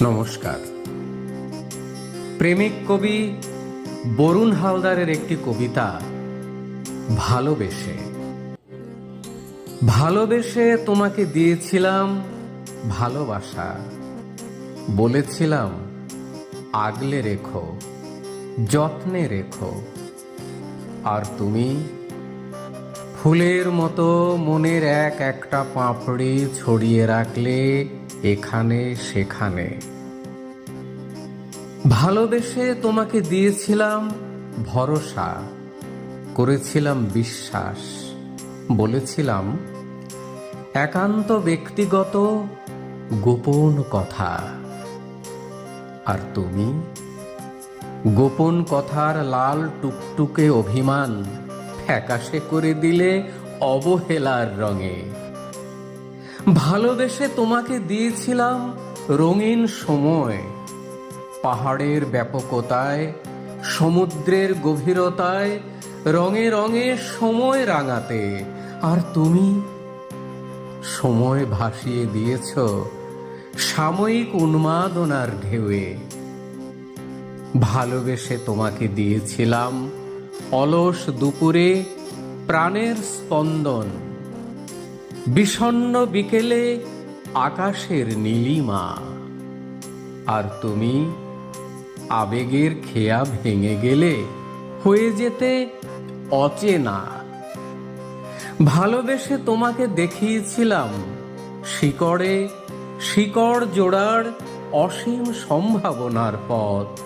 নমস্কার। প্রেমিক কবি বরুণ হালদারের একটি কবিতা ভালোবেসে। ভালোবেসে তোমাকে দিয়েছিলাম ভালোবাসা, বলেছিলাম আগলে রেখো, যত্নে রেখো। আর তুমি ফুলের মতো মনের এক একটা পাপড়ি ছড়িয়ে রাখলে এখানে সেখানে। ভালোবেসে তোমাকে দিয়েছিলাম ভরসা, করেছিলাম বিশ্বাস, বলেছিলাম একান্ত ব্যক্তিগত গোপন কথা। আর তুমি গোপন কথার লাল টুকটুকে অভিমান ফ্যাকাশে করে দিলে অবহেলার রঙে। ভালোবেসে তোমাকে দিয়েছিলাম রঙিন সময়, পাহাড়ের ব্যাপকতায়, সমুদ্রের গভীরতায়, রঙে রঙে সময় রাঙাতে। আর তুমি সময় ভাসিয়ে দিয়েছ সাময়িক উন্মাদনার ঢেউয়ে। ভালোবেসে তোমাকে দিয়েছিলাম অলস দুপুরে প্রাণের স্পন্দন, বিষণ্ণ বিকেলে আকাশের নীলিমা। আর তুমি আবেগের খেয়া ভেঙে গেলে হয়ে যেতে অচেনা। ভালোবেসে তোমাকে দেখিয়েছিলাম শিকড়ে শিকড় জোড়ার অসীম সম্ভাবনার পথ।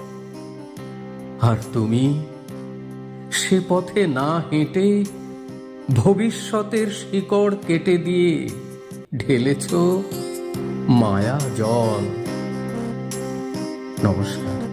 আর তুমি সে পথে না হেঁটে ভবিষ্যতের শিকড় কেটে দিয়ে ঢেলেছ মায়া জল। নমস্কার।